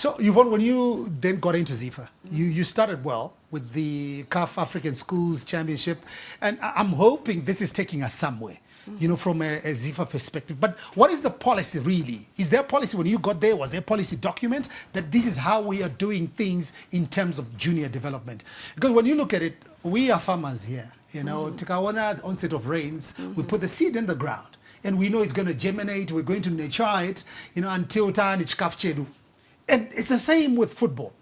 So, Yvonne, when you then got into ZIFA, you started well with the CAF African Schools Championship, and I'm hoping this is taking us somewhere, you know, from a ZIFA perspective. But what is the policy really? Is there a policy when you got there? Was there a policy document that this is how we are doing things in terms of junior development? Because when you look at it, we are farmers here, you know, Tikawana onset of rains, we put the seed in the ground, and we know it's going to germinate, we're going to nurture it, you know, until time it's kafchedu. And it's the same with football.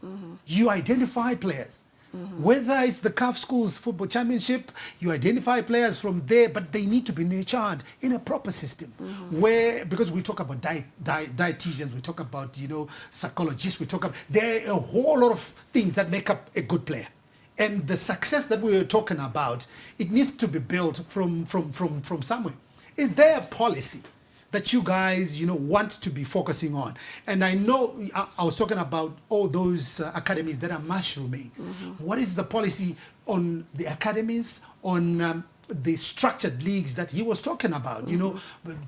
You identify players. Whether it's the CAF Schools Football Championship, you identify players from there, but they need to be nurtured in a proper system. Where, because we talk about dietitians, we talk about, you know, psychologists, we talk about, there are a whole lot of things that make up a good player. And the success that we were talking about, it needs to be built from somewhere. Is there a policy that you guys, you know, want to be focusing on? And I know I was talking about all those academies that are mushrooming. What is the policy on the academies, on the structured leagues that he was talking about? You know,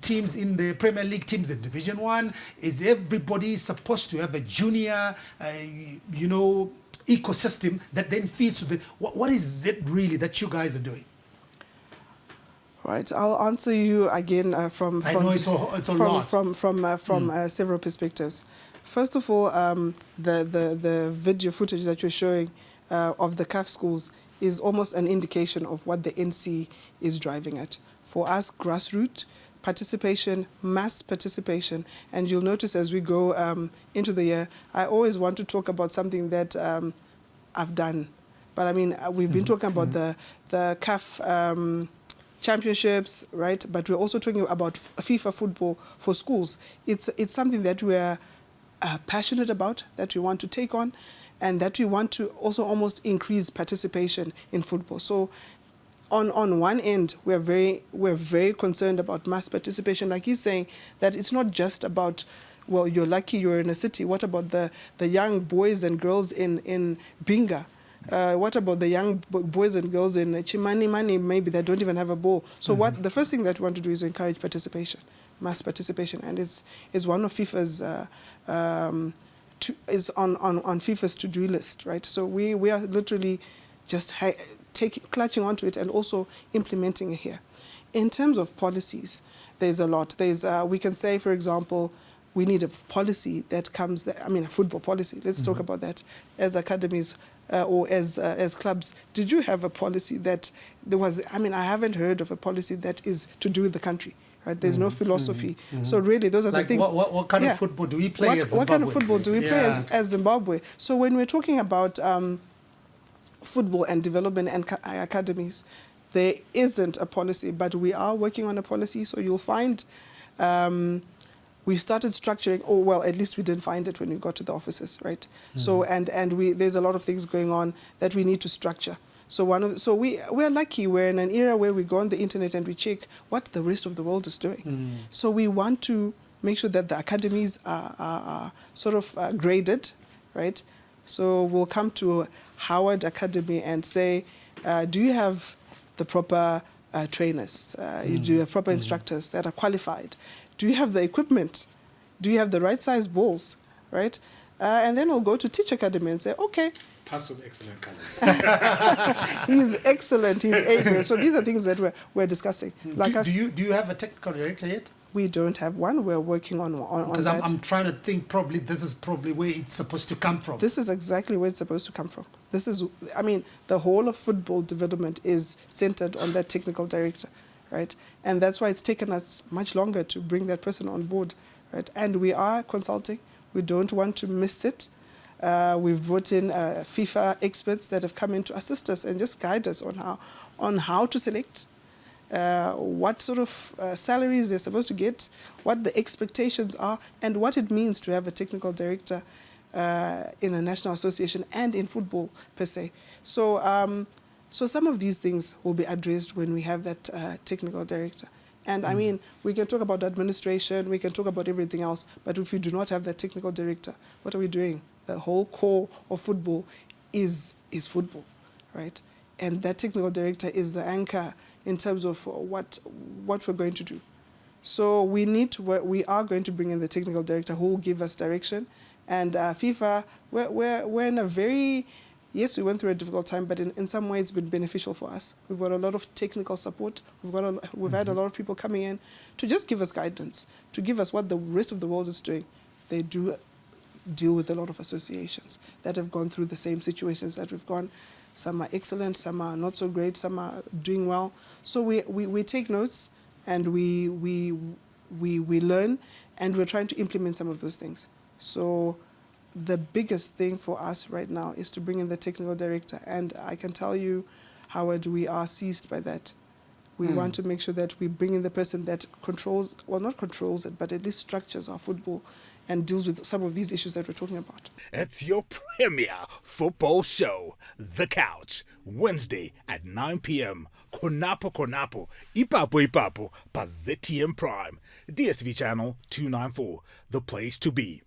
teams in the Premier League, teams in Division 1. Is everybody supposed to have a junior, you know, ecosystem that then feeds to the... What is it really that you guys are doing? Right, I'll answer you again from several perspectives. First of all, the video footage that you're showing of the CAF schools is almost an indication of what the NC is driving at. For us, grassroots participation, mass participation, and you'll notice as we go into the year, I always want to talk about something that I've done. But I mean, we've been talking about the CAF championships, right? But we're also talking about FIFA football for schools. It's something that we're passionate about, that we want to take on, and that we want to also almost increase participation in football. So on one end, we're very concerned about mass participation. Like he's saying, that it's not just about, well, you're lucky you're in a city. What about the young boys and girls in Binga? What about the young boys and girls in Chimani, maybe they don't even have a ball? So the first thing that we want to do is encourage participation, mass participation, and it's one of FIFA's is on FIFA's to-do list, right? So we are literally just clutching onto it and also implementing it here. In terms of policies, there's a lot. We can say, for example, we need a policy that comes, a football policy. Let's talk about that as academies. Or as clubs, did you have a policy that there was? I haven't heard of a policy that is to do with the country. Right? There's no philosophy. So really, those are the things. What kind of football do we play as Zimbabwe? What kind of football do we play as Zimbabwe? So when we're talking about football and development and academies, there isn't a policy, but we are working on a policy. So you'll find. We've started structuring, at least we didn't find it when we got to the offices, right? So there's a lot of things going on that we need to structure. So we're lucky. We're in an era where we go on the internet and we check what the rest of the world is doing. So we want to make sure that the academies are sort of graded, right? So we'll come to Howard Academy and say, do you have the proper trainers? Do you have proper instructors that are qualified? Do you have the equipment? Do you have the right size balls, right? And then we'll go to Teach Academy and say, okay. Pass with excellent colors. He's excellent. He's able. So these are things that we're discussing. Do you have a technical director yet? We don't have one. We're working on that. Because I'm trying to think. This is probably where it's supposed to come from. This is exactly where it's supposed to come from. This is, the whole of football development is centered on that technical director. Right? And that's why it's taken us much longer to bring that person on board, right? And we are consulting. We don't want to miss it. We've brought in FIFA experts that have come in to assist us and just guide us on how to select, what sort of salaries they're supposed to get, what the expectations are, and what it means to have a technical director in a national association and in football per se. So some of these things will be addressed when we have that technical director. And we can talk about administration, we can talk about everything else, but if you do not have that technical director, what are we doing? The whole core of football is football, right? And that technical director is the anchor in terms of what we're going to do. So we are going to bring in the technical director who will give us direction And FIFA, we're in a very, yes, we went through a difficult time, but in some ways it's been beneficial for us. We've got a lot of technical support. We've had a lot of people coming in to just give us guidance, to give us what the rest of the world is doing. They do deal with a lot of associations that have gone through the same situations that we've gone. Some are excellent, some are not so great, some are doing well. So we take notes and we learn, and we're trying to implement some of those things. So the biggest thing for us right now is to bring in the technical director, and I can tell you, Howard, we are seized by that. We want to make sure that we bring in the person that controls, well, not controls it, but at least structures our football and deals with some of these issues that we're talking about. It's your premier football show, The Couch, Wednesday at 9 p.m. Konapo, Ipapo, pa ZTN Prime, DSV channel 294, the place to be.